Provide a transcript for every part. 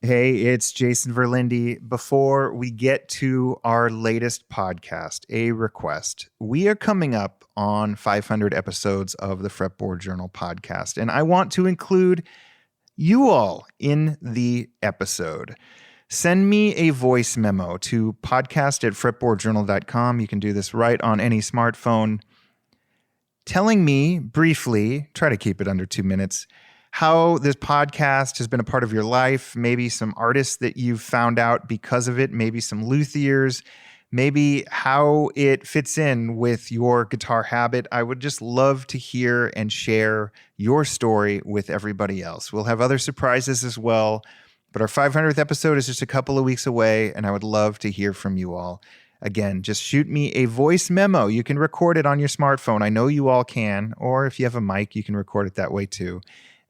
Hey, it's Jason Verlinde. Before we get to our latest podcast, a request. We are coming up on 500 episodes of the Fretboard Journal podcast, and I want to include you all in the episode. Send me a voice memo to podcast@fretboardjournal.com. You can do this right on any smartphone. Telling me briefly, try to keep it under 2 minutes, how this podcast has been a part of your life, maybe some artists that you've found out because of it, maybe some luthiers, maybe how it fits in with your guitar habit. I would just love to hear and share your story with everybody else. We'll have other surprises as well, but our 500th episode is just a couple of weeks away, and I would love to hear from you all. Again, just shoot me a voice memo. You can record it on your smartphone. I know you all can, or if you have a mic, you can record it that way too.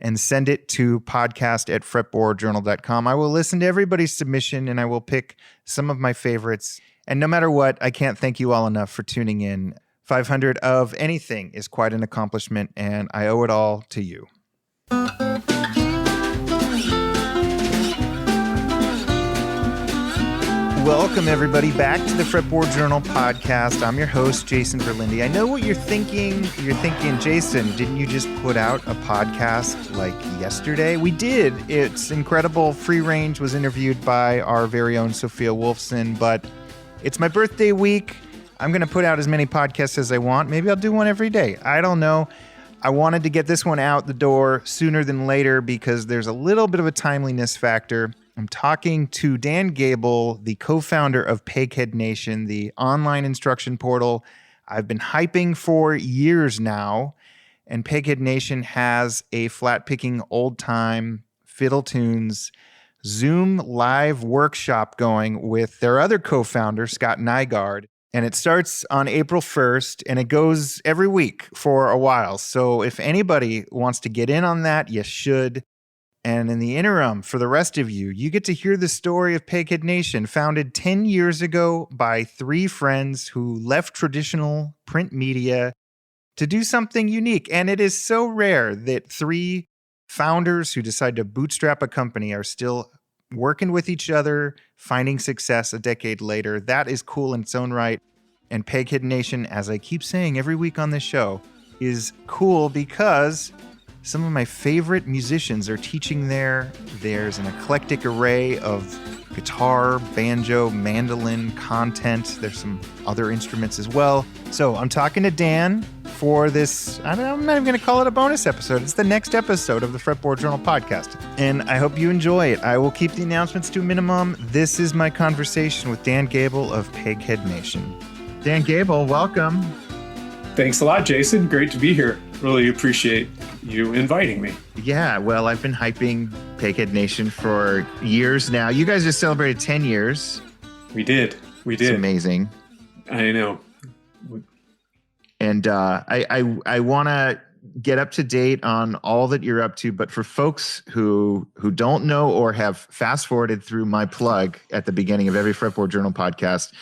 And send it to podcast@fretboardjournal.com. I will listen to everybody's submission and I will pick some of my favorites. And no matter what, I can't thank you all enough for tuning in. 500 of anything is quite an accomplishment, and I owe it all to you. Welcome, everybody, back to the Fretboard Journal podcast. I'm your host, Jason Verlinde. I know what you're thinking. You're thinking, Jason, didn't you just put out a podcast like yesterday? We did. It's incredible. Free Range was interviewed by our very own Sophia Wolfson, but it's my birthday week. I'm going to put out as many podcasts as I want. Maybe I'll do one every day. I don't know. I wanted to get this one out the door sooner than later because there's a little bit of a timeliness factor. I'm talking to Dan Gabel, the co-founder of Peghead Nation, the online instruction portal I've been hyping for years now. And Peghead Nation has a flat-picking, old-time, fiddle tunes Zoom live workshop going with their other co-founder, Scott Nygaard. And it starts on April 1st, and it goes every week for a while. So if anybody wants to get in on that, you should. And in the interim, for the rest of you, you get to hear the story of Peghead Nation, founded 10 years ago by three friends who left traditional print media to do something unique. And it is so rare that three founders who decide to bootstrap a company are still working with each other, finding success a decade later. That is cool in its own right. And Peghead Nation, as I keep saying every week on this show, is cool because some of my favorite musicians are teaching there. There's an eclectic array of guitar, banjo, mandolin content. There's some other instruments as well. So I'm talking to Dan for this, I'm not even going to call it a bonus episode. It's the next episode of the Fretboard Journal podcast. And I hope you enjoy it. I will keep the announcements to a minimum. This is my conversation with Dan Gabel of Peghead Nation. Dan Gabel, welcome. Thanks a lot, Jason. Great to be here. Really appreciate you inviting me. Yeah, well, I've been hyping Peghead Nation for years now. You guys just celebrated 10 years. We did. It's amazing. I know. And I want to get up to date on all that you're up to. But for folks who don't know or have fast forwarded through my plug at the beginning of every Fretboard Journal podcast,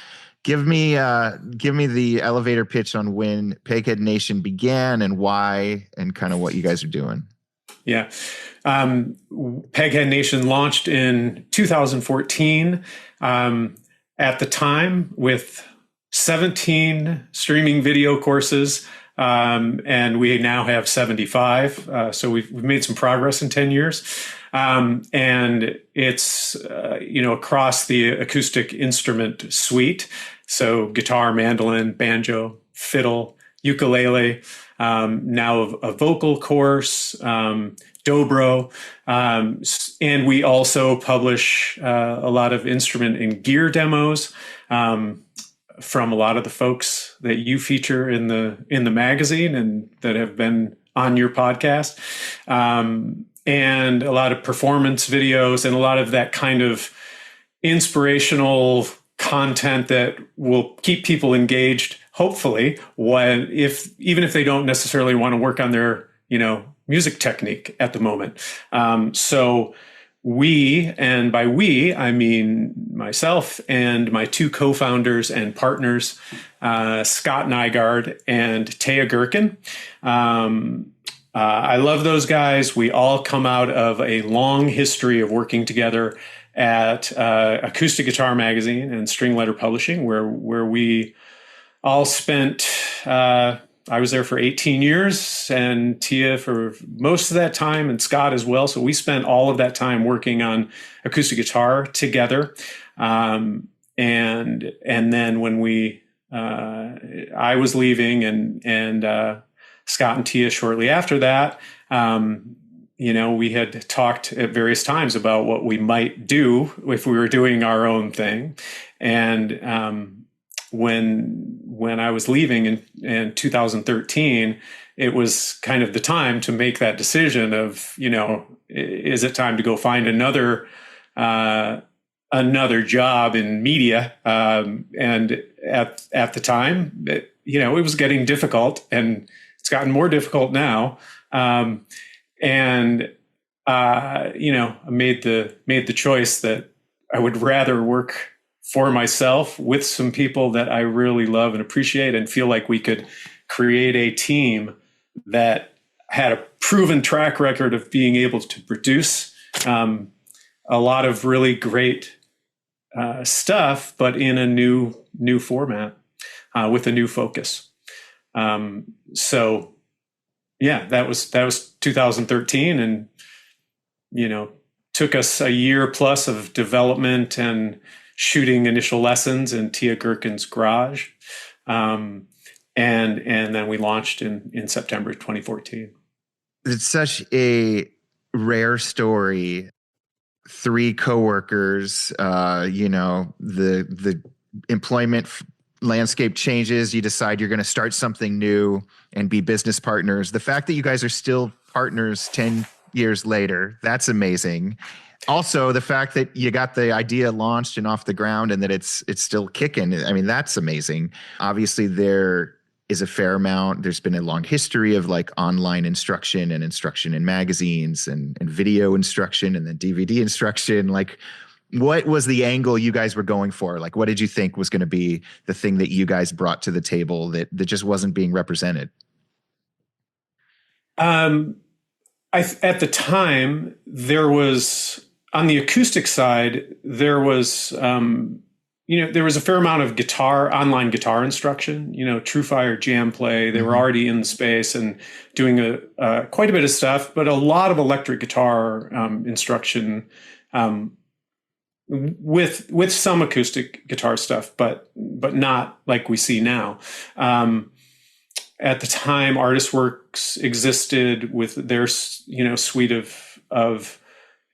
Give me the elevator pitch on when Peghead Nation began and why and kind of what you guys are doing. Yeah. Peghead Nation launched in 2014 at the time with 17 streaming video courses, and we now have 75. So we've made some progress in 10 years. And it's, across the acoustic instrument suite. So guitar, mandolin, banjo, fiddle, ukulele, now a vocal course, dobro. And we also publish a lot of instrument and gear demos from a lot of the folks that you feature in the magazine and that have been on your podcast. And a lot of performance videos and a lot of that kind of inspirational content that will keep people engaged, hopefully, even if they don't necessarily want to work on their, music technique at the moment. So we, and by we, I mean myself and my two co-founders and partners, Scott Nygaard and Taya Gherkin, I love those guys. We all come out of a long history of working together at Acoustic Guitar Magazine and String Letter Publishing, where we all spent. I was there for 18 years, and Tia for most of that time, and Scott as well. So we spent all of that time working on acoustic guitar together. And then when I was leaving, and Scott and Tia shortly after that, we had talked at various times about what we might do if we were doing our own thing. And when I was leaving in 2013, it was kind of the time to make that decision of, is it time to go find another job in media? And at the time, it was getting difficult, and it's gotten more difficult now. I made the choice that I would rather work for myself with some people that I really love and appreciate, and feel like we could create a team that had a proven track record of being able to produce a lot of really great stuff, but in a new format with a new focus. So yeah, that was 2013, and took us a year plus of development and shooting initial lessons in Tia Gherkin's garage. And then we launched in September 2014. It's such a rare story. 3 coworkers, the employment landscape changes. You decide you're going to start something new and be business partners. The fact that you guys are still partners 10 years later, that's amazing. Also, the fact that you got the idea launched and off the ground, and that it's still kicking. I mean, that's amazing. Obviously, there is a fair amount. There's been a long history of like online instruction and instruction in magazines and video instruction and then DVD instruction. Like, what was the angle you guys were going for? Like, what did you think was going to be the thing that you guys brought to the table that just wasn't being represented? At the time, there was, on the acoustic side, there was a fair amount of online guitar instruction, TrueFire, Jam Play. They were already in the space and doing quite a bit of stuff, but a lot of electric guitar instruction with some acoustic guitar stuff, but not like we see now. At the time, ArtistWorks existed with their suite of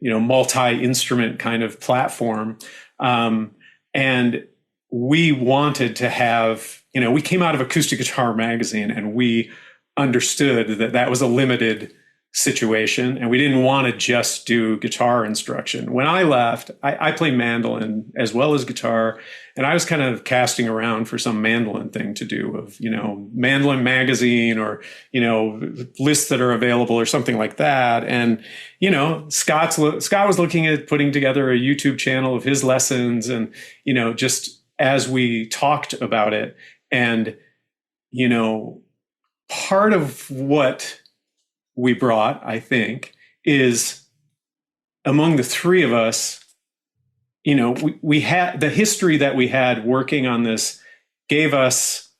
multi-instrument kind of platform. And we wanted to have, we came out of Acoustic Guitar Magazine, and we understood that was a limited situation, and we didn't want to just do guitar instruction. When I left, I play mandolin as well as guitar, and I was kind of casting around for some mandolin thing to do of, mandolin magazine or, lists that are available or something like that. And, Scott was looking at putting together a YouTube channel of his lessons, and, just as we talked about it. And, part of what we brought, I think, is among the 3 of us, we had the history that we had working on this gave us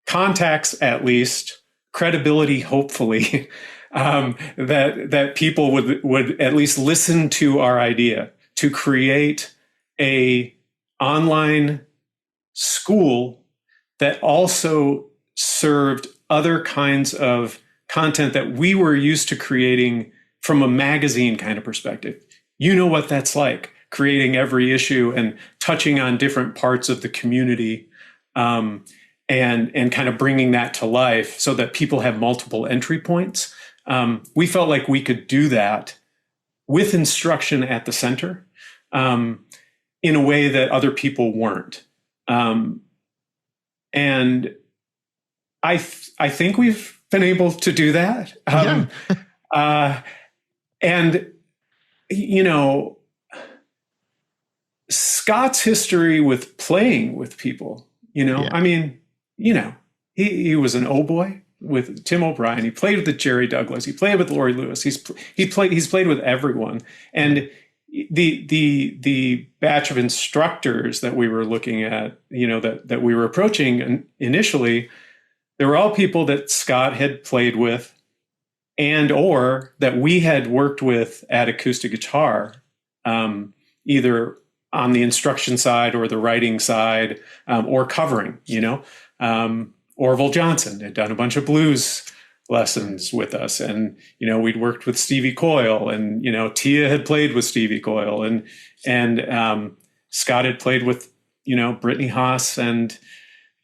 contacts, at least credibility, hopefully, that people would at least listen to our idea to create a online school that also served other kinds of content that we were used to creating from a magazine kind of perspective. You know what that's like, creating every issue and touching on different parts of the community, and kind of bringing that to life so that people have multiple entry points. We felt like we could do that with instruction at the center, in a way that other people weren't. And I think we've been able to do that. And, Scott's history with playing with people, I mean, he was an oboe, with Tim O'Brien. He played with Jerry Douglas. He played with Laurie Lewis. He's played with everyone. And the batch of instructors that we were looking at, that we were approaching initially, they were all people that Scott had played with, and or that we had worked with at acoustic guitar, either on the instruction side or the writing side, or covering. Orville Johnson had done a bunch of blues lessons with us, and we'd worked with Stevie Coyle, and Tia had played with Stevie Coyle, and Scott had played with Brittany Haas, and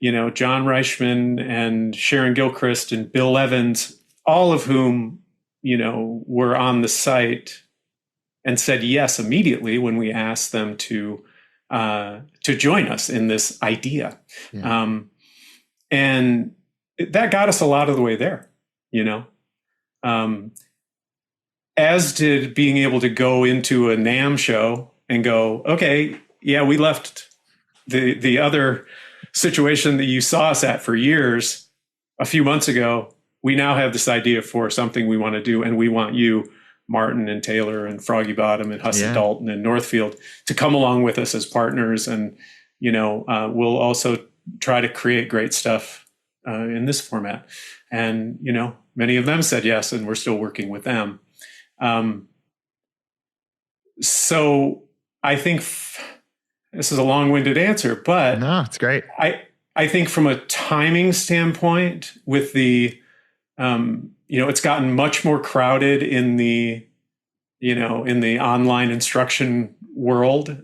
John Reichman and Sharon Gilchrist and Bill Evans, all of whom were on the site and said yes immediately when we asked them to join us in this idea. Yeah. And that got us a lot of the way there, as did being able to go into a NAMM show and go, okay, yeah, we left the other situation that you saw us at for years a few months ago. We now have this idea for something we want to do, and we want you, Martin and Taylor and Froggy Bottom and Husson Dalton and Northfield, to come along with us as partners. And, we'll also try to create great stuff in this format. And, many of them said yes, and we're still working with them. So I think this is a long-winded answer, but no, it's great. I think from a timing standpoint, with the, it's gotten much more crowded in the online instruction world,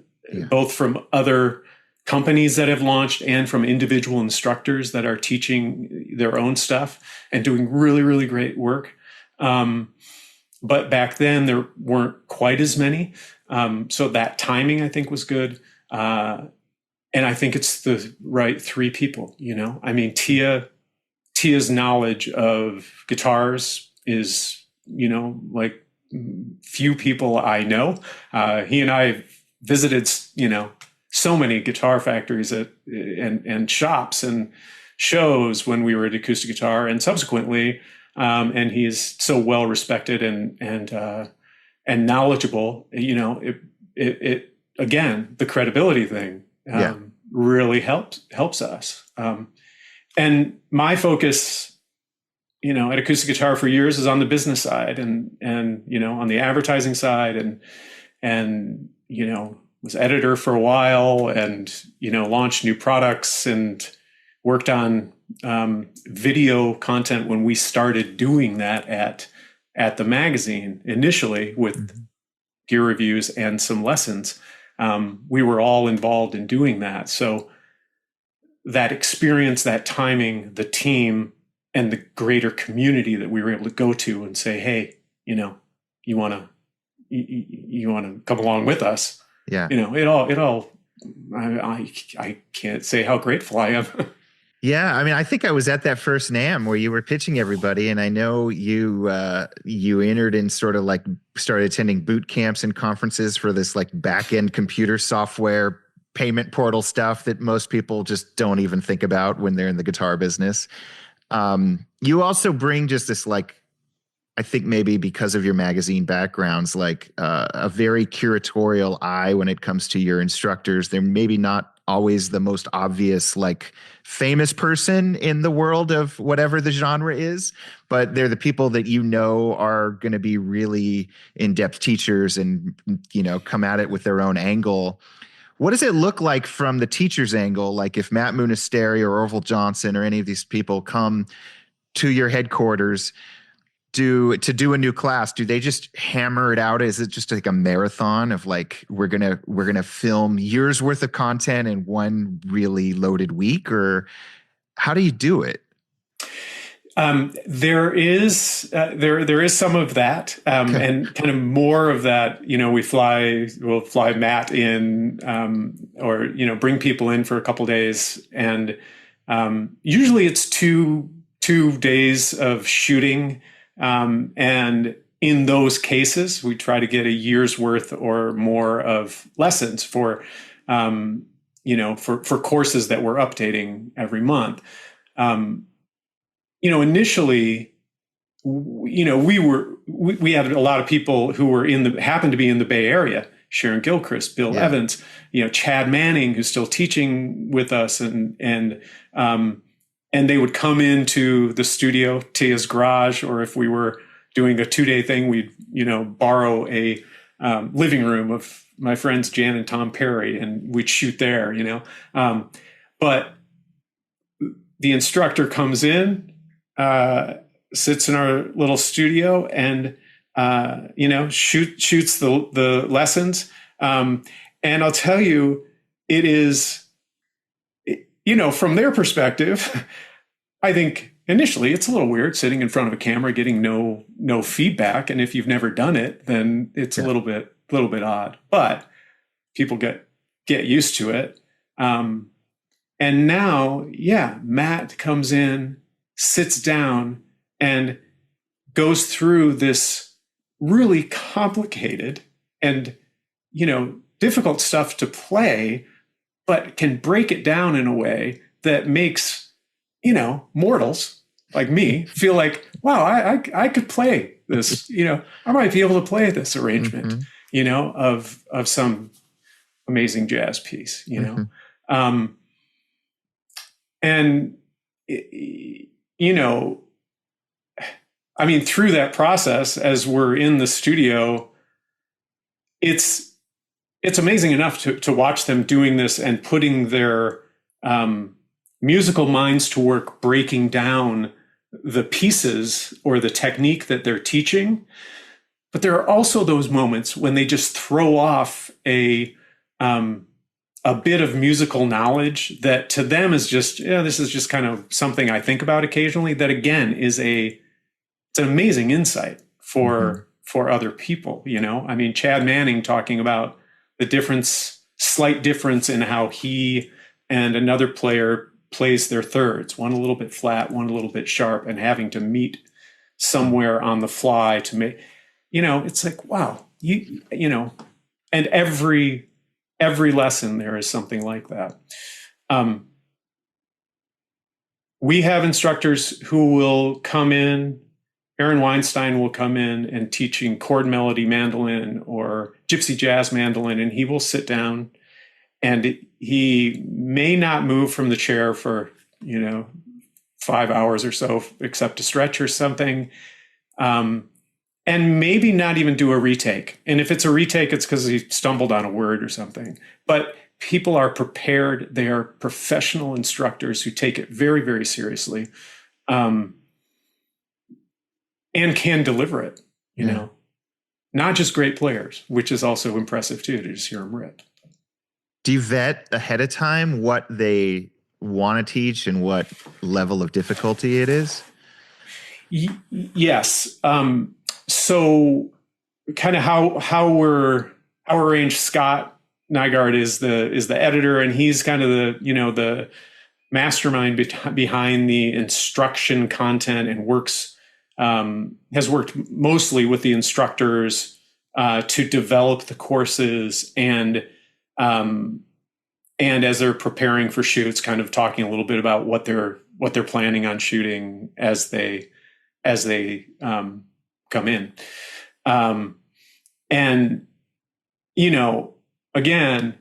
both from other companies that have launched and from individual instructors that are teaching their own stuff and doing really, really great work. But back then there weren't quite as many. So that timing, I think, was good. And I think it's the right three people, Tia's knowledge of guitars is, like few people I know. He and I visited, so many guitar factories and shops and shows when we were at Acoustic Guitar, and subsequently, and he's so well respected and knowledgeable. It again, the credibility thing really helps us. And my focus, at Acoustic Guitar for years is on the business side and on the advertising side, and was editor for a while, and launched new products and worked on video content when we started doing that at the magazine initially with gear reviews and some lessons. We were all involved in doing that. So that experience, that timing, the team, and the greater community that we were able to go to and say, hey, you want to come along with us? Yeah. I can't say how grateful I am. Yeah. I mean, I think I was at that first NAMM where you were pitching everybody, and I know you entered and sort of like started attending boot camps and conferences for this like back-end computer software payment portal stuff that most people just don't even think about when they're in the guitar business. You also bring just this, like, I think maybe because of your magazine backgrounds, like a very curatorial eye when it comes to your instructors. They're maybe not always the most obvious, like, famous person in the world of whatever the genre is, but they're the people that are going to be really in-depth teachers and, come at it with their own angle. What does it look like from the teacher's angle? Like if Matt Munisteri or Orville Johnson or any of these people come to your headquarters to do a new class, do they just hammer it out? Is it just like a marathon of like, we're gonna film years worth of content in one really loaded week, or how do you do it? There is some of that, and kind of more of that. We'll fly Matt in, or bring people in for a couple days, and usually it's two days of shooting. And in those cases, we try to get a year's worth or more of lessons for courses that we're updating every month. initially, we had a lot of people who were happened to be in the Bay Area. Sharon Gilchrist, Bill Evans, Chad Manning, who's still teaching with us, and they would come into the studio, Tia's garage, or if we were doing a 2-day thing, we'd borrow a living room of my friends Jan and Tom Perry, and we'd shoot there. But the instructor comes in, sits in our little studio, and shoots the lessons. And I'll tell you, it is, from their perspective, I think initially it's a little weird sitting in front of a camera, getting no feedback. And if you've never done it, then it's a little bit odd, but people get used to it. And now, Matt comes in, sits down, and goes through this really complicated and, difficult stuff to play, but can break it down in a way that makes, mortals like me feel like, wow, I could play this, I might be able to play this arrangement, of some amazing jazz piece, and, through that process, as we're in the studio, it's amazing enough to watch them doing this and putting their musical minds to work, breaking down the pieces or the technique that they're teaching. But there are also those moments when they just throw off a bit of musical knowledge that to them is just, this is just kind of something I think about occasionally. That again is it's an amazing insight for other people. Chad Manning talking about the slight difference in how he and another player plays their thirds, one a little bit flat, one a little bit sharp, and having to meet somewhere on the fly to make, it's like, wow, and every lesson there is something like that. We have instructors who will come in. Aaron Weinstein will come in and teaching chord melody mandolin or gypsy jazz mandolin, and he will sit down and he may not move from the chair for, 5 hours or so, except to stretch or something. And maybe not even do a retake. And if it's a retake, it's because he stumbled on a word or something. But people are prepared. They are professional instructors who take it very, very seriously. And can deliver it, not just great players, which is also impressive too, to just hear them rip. Do you vet ahead of time what they want to teach and what level of difficulty it is? Yes. So kind of how we're arranged, Scott Nygaard is the editor, and he's kind of the mastermind behind the instruction content, and has worked mostly with the instructors to develop the courses, and as they're preparing for shoots, kind of talking a little bit about what they're planning on shooting as they come in. And again,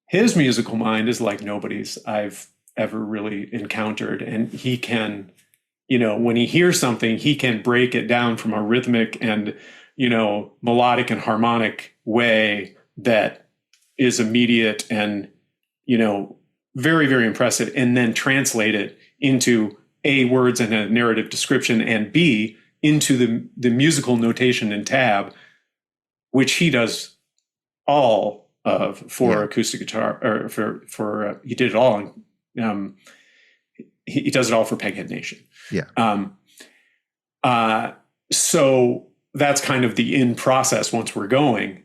his musical mind is like nobody's I've ever really encountered, and he can, when he hears something, he can break it down from a rhythmic and, melodic and harmonic way that is immediate and, very, very impressive, and then translate it into A, words and a narrative description, and B, into the musical notation and tab, which he does all of for acoustic guitar, or for he did it all. He does it all for Peghead Nation. Yeah. So that's kind of the in process once we're going.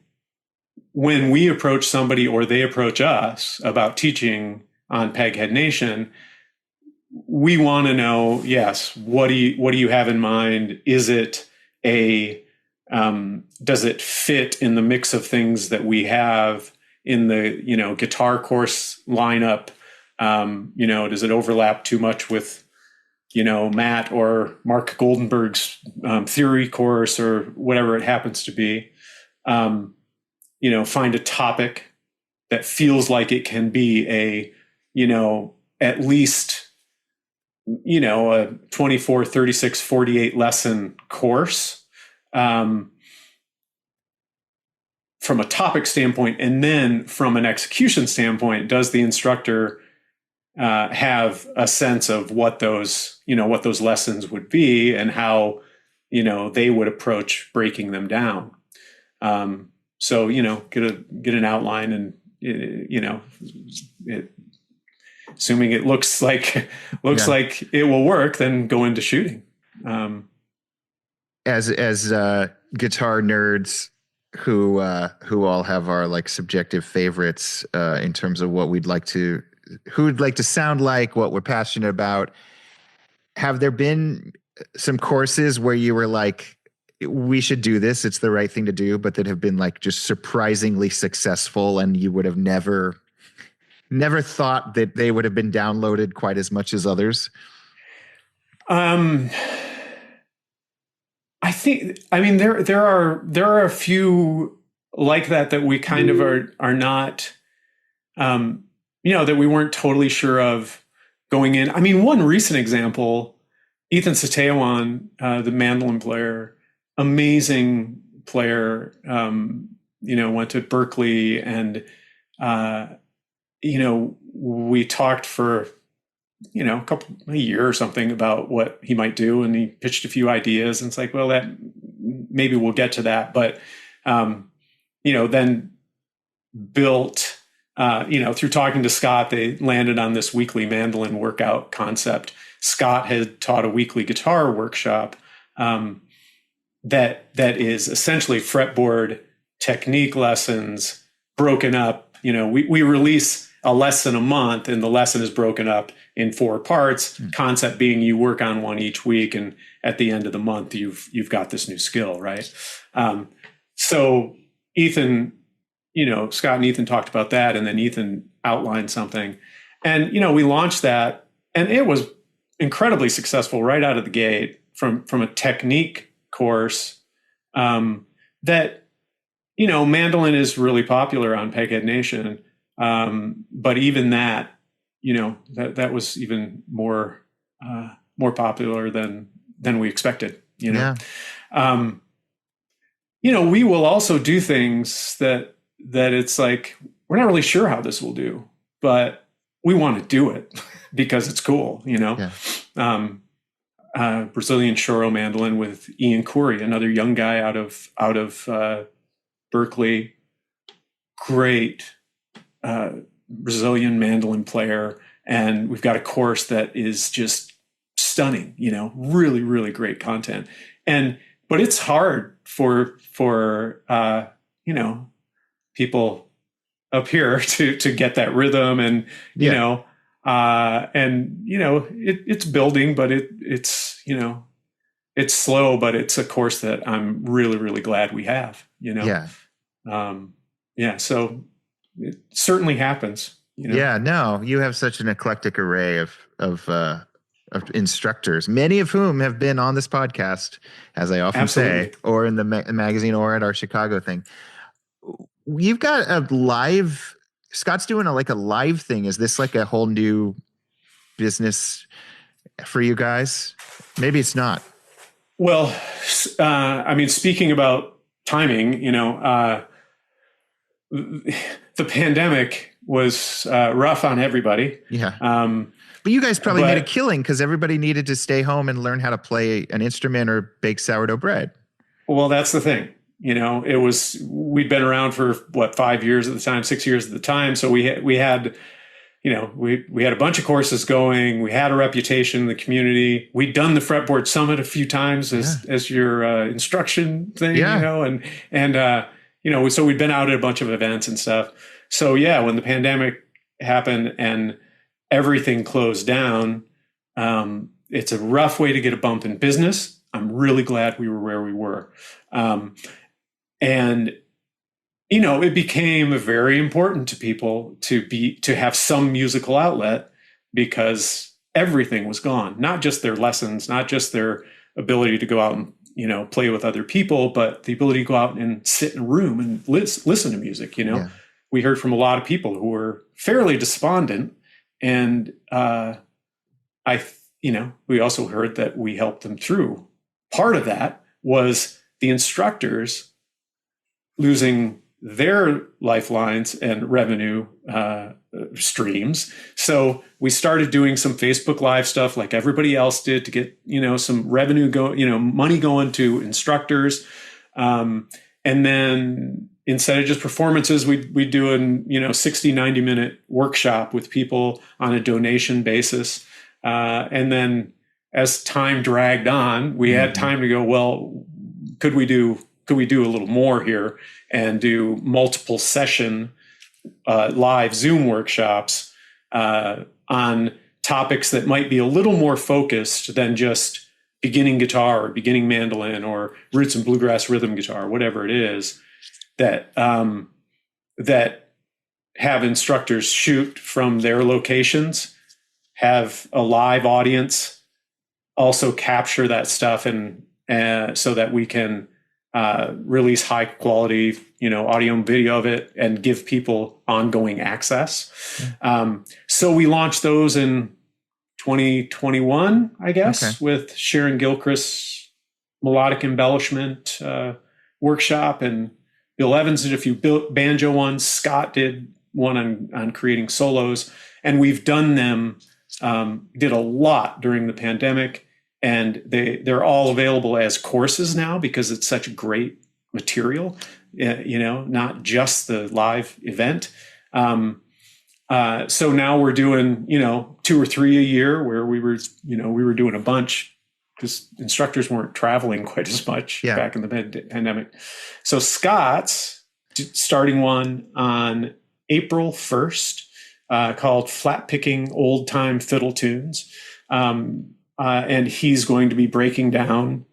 When we approach somebody or they approach us about teaching on Peghead Nation, we want to know, yes, what do you have in mind? Is it does it fit in the mix of things that we have in the, guitar course lineup? Does it overlap too much with Matt or Mark Goldenberg's theory course or whatever it happens to be. Find a topic that feels like it can be at least, a 24, 36, 48 lesson course from a topic standpoint. And then from an execution standpoint, does the instructor have a sense of what those lessons would be and how, they would approach breaking them down. So, get an outline and, assuming it looks like it will work, then go into shooting. As guitar nerds who all have our like subjective favorites in terms of who we'd like to sound like, what we're passionate about. Have there been some courses where you were like, we should do this, it's the right thing to do, but that have been like just surprisingly successful and you would have never thought that they would have been downloaded quite as much as others? I mean, there are a few like that we kind of are not, that we weren't totally sure of going in. I mean, one recent example, Ethan Satewan, the mandolin player, amazing player, went to Berkeley and, we talked for, a year or something about what he might do. And he pitched a few ideas and it's like, well, that maybe we'll get to that. But, then built, through talking to Scott, they landed on this weekly mandolin workout concept. Scott had taught a weekly guitar workshop, that is essentially fretboard technique lessons broken up. We release a lesson a month and the lesson is broken up in 4 parts, concept being you work on one each week. And at the end of the month, you've got this new skill, right? So Ethan, Scott and Ethan talked about that. And then Ethan outlined something and, we launched that and it was incredibly successful right out of the gate from a technique course, that, mandolin is really popular on Peghead Nation. But even that, that was even more popular than we expected, Yeah. We will also do things that it's like, we're not really sure how this will do, but we want to do it because it's cool, Yeah. Brazilian choro mandolin with Ian Corey, another young guy out of Berkeley, great Brazilian mandolin player. And we've got a course that is just stunning, really, really great content. But it's hard for people up here to get that rhythm and, it's building, but it's slow, but it's a course that I'm really, really glad we have, Yeah. So it certainly happens, Yeah, no, you have such an eclectic array of instructors, many of whom have been on this podcast, as I often say, or in the magazine or at our Chicago thing. You've got a live, Scott's doing a live thing. Is this like a whole new business for you guys? Maybe it's not. Well, speaking about timing, the pandemic was rough on everybody. Yeah. But you guys probably made a killing because everybody needed to stay home and learn how to play an instrument or bake sourdough bread. Well, that's the thing. We'd been around for 5 years at the time, 6 years at the time. So we had a bunch of courses going. We had a reputation in the community. We'd done the Fretboard Summit a few times as your instruction thing, so we'd been out at a bunch of events and stuff. So when the pandemic happened and everything closed down, it's a rough way to get a bump in business. I'm really glad we were where we were. It became very important to people to have some musical outlet because everything was gone, not just their lessons, not just their ability to go out and, play with other people, but the ability to go out and sit in a room and listen to music. Yeah. We heard from a lot of people who were fairly despondent, and we also heard that we helped them through. Part of that was the instructors losing their lifelines and revenue streams. So we started doing some Facebook Live stuff like everybody else did to get, some revenue money going to instructors. And then instead of just performances, we do a 60, 90-minute workshop with people on a donation basis. And then as time dragged on, we had time to go, well, could we do a little more here and do multiple session live Zoom workshops on topics that might be a little more focused than just beginning guitar or beginning mandolin or roots and bluegrass rhythm guitar, whatever it is, that have instructors shoot from their locations, have a live audience, also capture that stuff, and so that we can release high quality, audio and video of it and give people ongoing access. So we launched those in 2021, I guess, with Sharon Gilchrist's melodic embellishment workshop, and Bill Evans did a few banjo ones. Scott did one on creating solos, and we've done them, did a lot during the pandemic. And they're all available as courses now because it's such great material, not just the live event. So now we're doing, 2 or 3 a year, where we were doing a bunch because instructors weren't traveling quite as much back in the pandemic. So Scott's starting one on April 1st called Flat Picking Old Time Fiddle Tunes. And he's going to be breaking down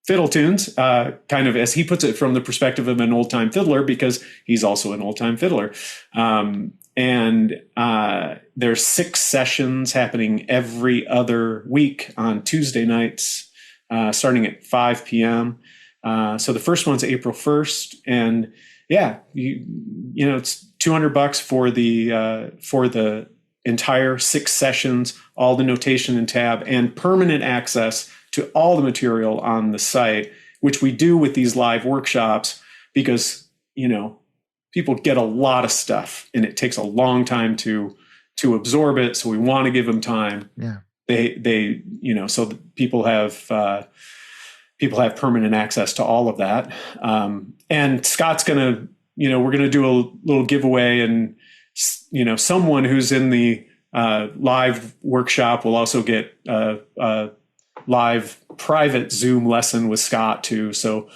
fiddle tunes, kind of as he puts it, from the perspective of an old-time fiddler, because he's also an old-time fiddler. And there's 6 sessions happening every other week on Tuesday nights, starting at 5 p.m. So the first one's April 1st, and it's $200 for the entire 6 sessions, all the notation and tab, and permanent access to all the material on the site, which we do with these live workshops because, people get a lot of stuff and it takes a long time to absorb it. So we want to give them time. Yeah. So that people have permanent access to all of that. And Scott's going to, we're going to do a little giveaway, and someone who's in the live workshop will also get a live private Zoom lesson with Scott too. So,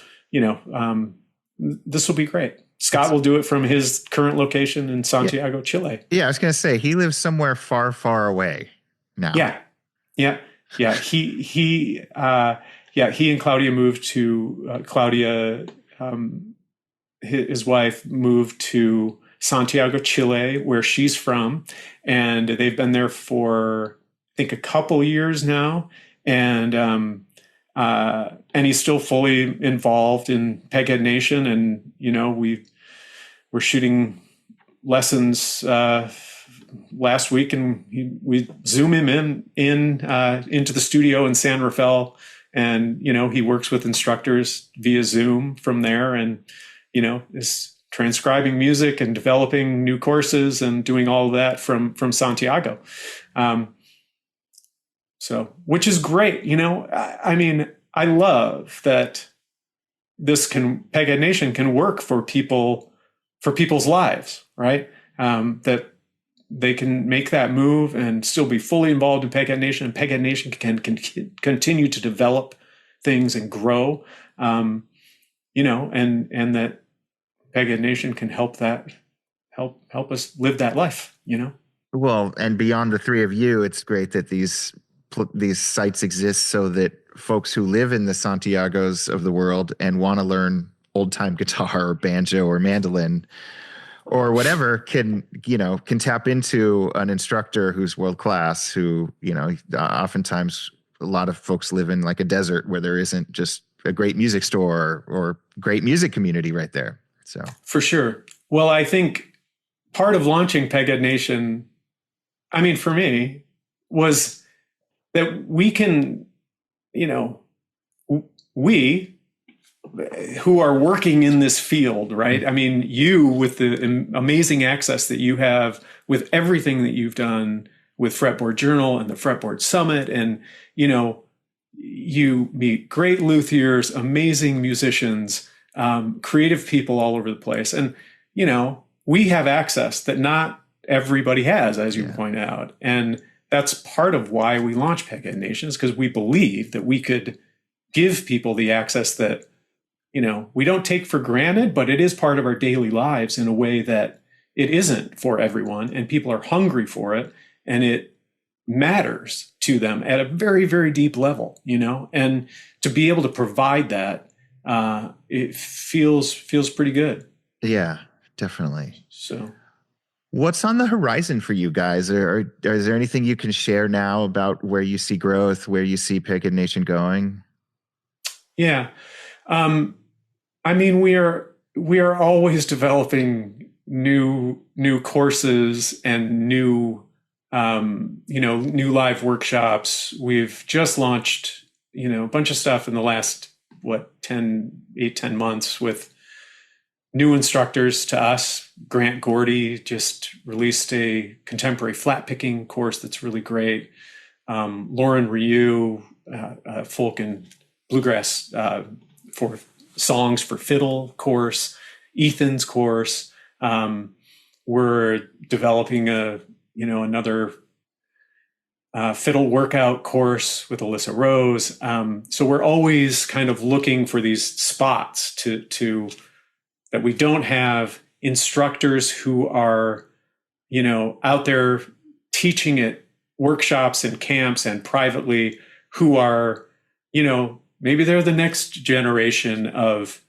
this will be great. Scott will do it from his current location in Santiago, Chile. Yeah, I was going to say, he lives somewhere far, far away now. Yeah. He and Claudia moved to his wife moved to Santiago, Chile, where she's from, and they've been there for, I think, a couple years now, and he's still fully involved in Peghead Nation, and we're shooting lessons last week, and we Zoom him into the studio in San Rafael, and he works with instructors via Zoom from there, and is transcribing music and developing new courses and doing all of that from Santiago. So, which is great. I love that Peghead Nation can work for people's lives, right? That they can make that move and still be fully involved in Peghead Nation, and Peghead Nation can continue to develop things and grow, and that Peghead Nation can help us live that life, Well, and beyond the 3 of you, it's great that these sites exist so that folks who live in the Santiagos of the world and want to learn old time guitar or banjo or mandolin, or whatever can tap into an instructor who's world class, who, oftentimes a lot of folks live in like a desert where there isn't just a great music store or great music community right there. So for sure. Well, I think part of launching Peghead Nation, I mean, for me, was that we can, we who are working in this field, right? I mean, you with the amazing access that you have with everything that you've done with Fretboard Journal and the Fretboard Summit, and, you meet great luthiers, amazing musicians, creative people all over the place. And, we have access that not everybody has, as you point out. And that's part of why we launched Peghead Nation, is because we believe that we could give people the access that, we don't take for granted, but it is part of our daily lives in a way that it isn't for everyone. And people are hungry for it. And it matters to them at a very, very deep level, and to be able to provide that, it feels pretty good. Yeah, definitely. So what's on the horizon for you guys? Or is there anything you can share now about where you see growth, where you see Peghead Nation going? Yeah. I mean, we are always developing new courses and new live workshops. We've just launched, a bunch of stuff in the last, 10 months with new instructors to us. Grant Gordy just released a contemporary flat picking course that's really great. Lauren Ryu, folk and bluegrass for songs for fiddle course. Ethan's course. We're developing another fiddle workout course with Alyssa Rose. So we're always kind of looking for these spots to that we don't have instructors who are, out there teaching at workshops and camps and privately, who are, maybe they're the next generation of,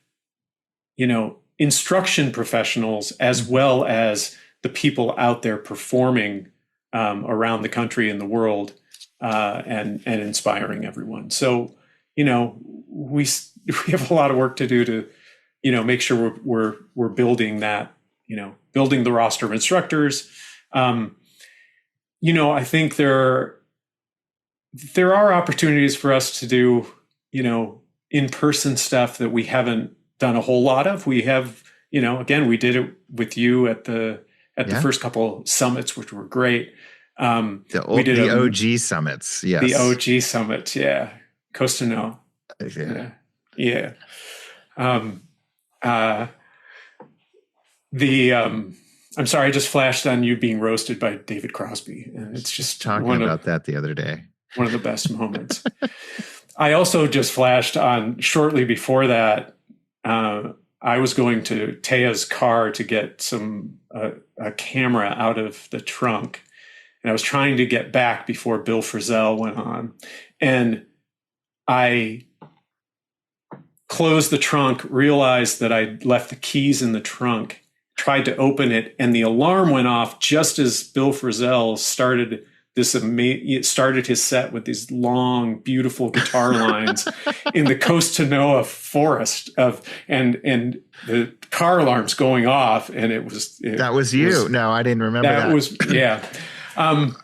instruction professionals, as well as the people out there performing around the country and the world, and inspiring everyone. So, we have a lot of work to do to, make sure we're building that, building the roster of instructors. I think there are opportunities for us to do, in-person stuff that we haven't done a whole lot of. We have, again, we did it with you at the first couple summits, which were great. The OG summits. Yes. The OG summits. Yeah. Costa No. Yeah. I'm sorry, I just flashed on you being roasted by David Crosby, and it's just talking about that the other day. One of the best moments. I also just flashed on shortly before that. I was going to Taya's car to get a camera out of the trunk, and I was trying to get back before Bill Frisell went on, and I closed the trunk, realized that I'd left the keys in the trunk, tried to open it, and the alarm went off just as Bill Frisell started started his set with these long, beautiful guitar lines in the Costa Noa forest and the car alarm's going off, and that was you. No, I didn't remember that. Yeah.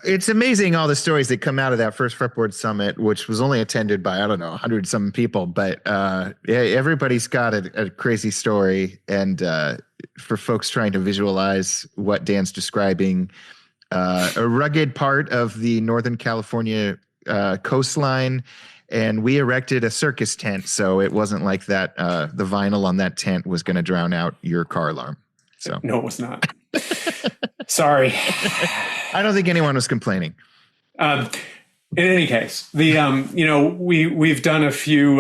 It's amazing all the stories that come out of that first Fretboard Summit, which was only attended by, 100 some people, but everybody's got a crazy story. And for folks trying to visualize what Dan's describing, a rugged part of the Northern California coastline, and we erected a circus tent, so it wasn't like that. The vinyl on that tent was going to drown out your car alarm. So no, it was not. Sorry. I don't think anyone was complaining. In any case, we've done a few.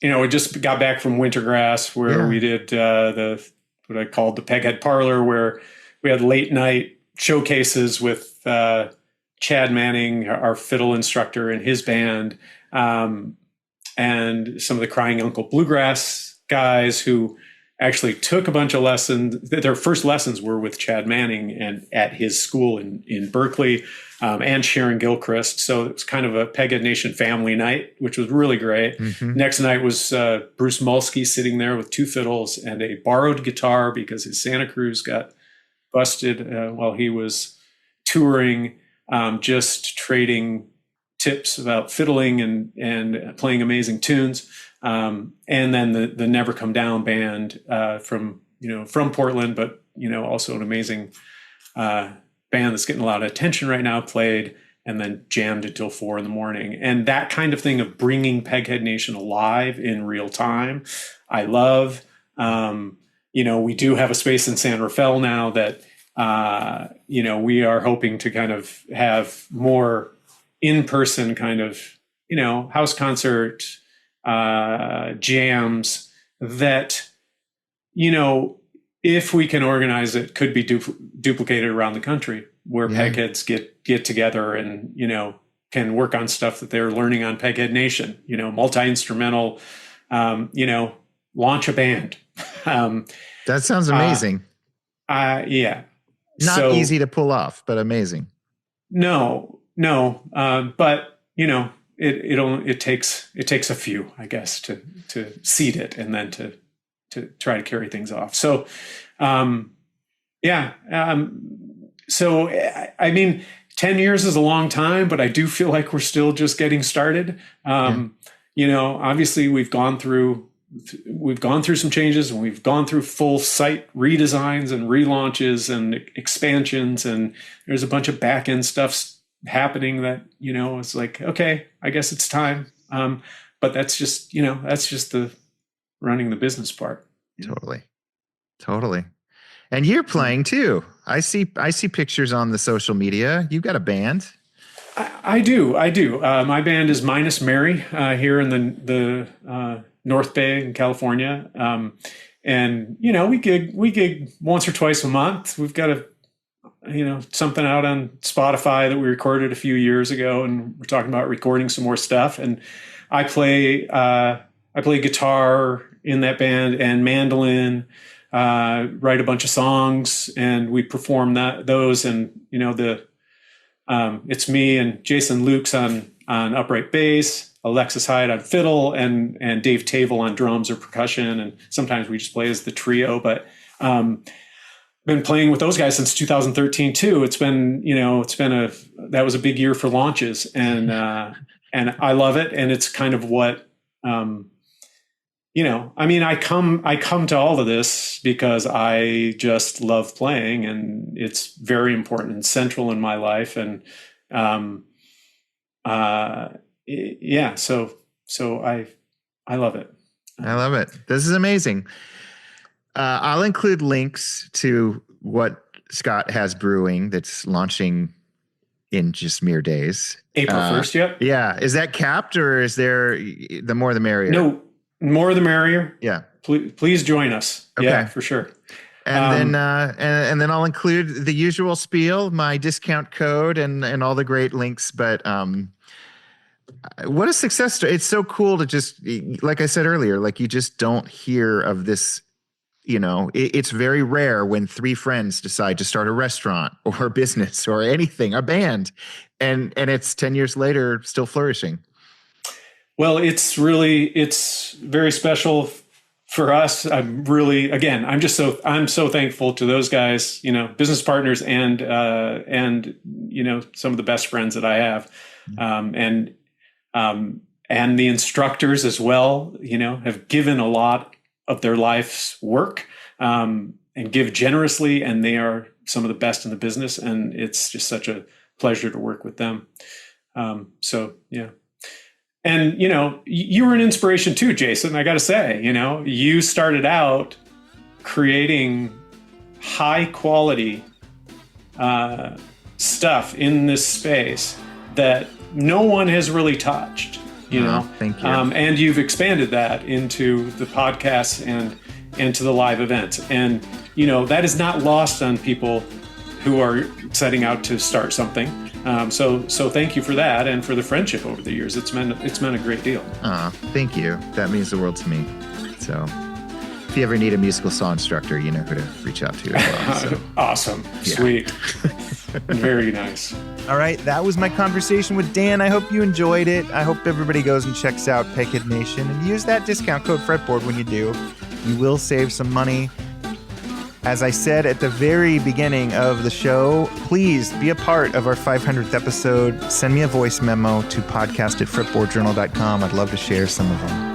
We just got back from Wintergrass, where we did what I called the Peghead Parlor, where we had late night showcases with Chad Manning, our fiddle instructor, and his band, and some of the Crying Uncle Bluegrass guys who actually took a bunch of lessons. Their first lessons were with Chad Manning and at his school in Berkeley, and Sharon Gilchrist. So it was kind of a Peghead Nation family night, which was really great. Mm-hmm. Next night was Bruce Mulsky sitting there with 2 fiddles and a borrowed guitar because his Santa Cruz got busted while he was touring, just trading tips about fiddling and playing amazing tunes. And then the Never Come Down band from Portland, but also an amazing band that's getting a lot of attention right now, played and then jammed until 4 a.m. And that kind of thing of bringing Peghead Nation alive in real time, I love. We do have a space in San Rafael now that we are hoping to kind of have more in-person kind of house concert jams that if we can organize it, could be duplicated around the country, where Pegheads get together and can work on stuff that they're learning on Peghead Nation, multi-instrumental, launch a band. That sounds amazing. Yeah. Not easy to pull off, but amazing. No. But it takes a few, I guess, to seed it and then to try to carry things off. So, so I mean, 10 years is a long time, but I do feel like we're still just getting started. Obviously we've gone through some changes, and we've gone through full site redesigns and relaunches and expansions, and there's a bunch of back end stuff happening that, it's like, okay, I guess it's time. But that's just the running the business part. Totally. And you're playing too. I see pictures on the social media. You've got a band. I do. My band is Minus Mary here in the North Bay in California. And we gig once or twice a month. We've got something out on Spotify that we recorded a few years ago, and we're talking about recording some more stuff. And I play guitar in that band and mandolin, write a bunch of songs, and we perform those. And it's me and Jason Lukes on upright bass, Alexis Hyde on fiddle, and Dave Tavel on drums or percussion, and sometimes we just play as the trio. But been playing with those guys since 2013 too. It's been that was a big year for launches, and I love it. And it's kind of what I come to all of this because I just love playing, and it's very important and central in my life. And so I love it. I love it. This is amazing. I'll include links to what Scott has brewing that's launching in just mere days. April 1st, yep. Yeah. Is that capped, or is there the more the merrier? No, more the merrier. Yeah. Please join us. Okay. Yeah, for sure. And then I'll include the usual spiel, my discount code, and all the great links. But what a success story. It's so cool to just, like I said earlier, like you just don't hear of this. It's very rare when 3 friends decide to start a restaurant or a business or anything, a band, and it's 10 years later still flourishing. Well, it's very special for us. I'm so thankful to those guys, business partners and some of the best friends that I have, and the instructors as well, have given a lot of their life's work, and give generously, and they are some of the best in the business, and it's just such a pleasure to work with them. So yeah. And you were an inspiration too, Jason. I got to say, you started out creating high quality stuff in this space that no one has really touched. Thank you. And you've expanded that into the podcasts and to the live events. And, that is not lost on people who are setting out to start something. So thank you for that, and for the friendship over the years. It's meant a great deal. Thank you. That means the world to me. So, If you ever need a musical saw instructor, you know who to reach out to as well. So. Awesome. Yeah. Sweet. Very nice. All right. That was my conversation with Dan. I hope you enjoyed it. I hope everybody goes and checks out Peghead Nation and use that discount code Fretboard when you do. You will save some money. As I said at the very beginning of the show, please be a part of our 500th episode. Send me a voice memo to podcast@fretboardjournal.com. I'd love to share some of them.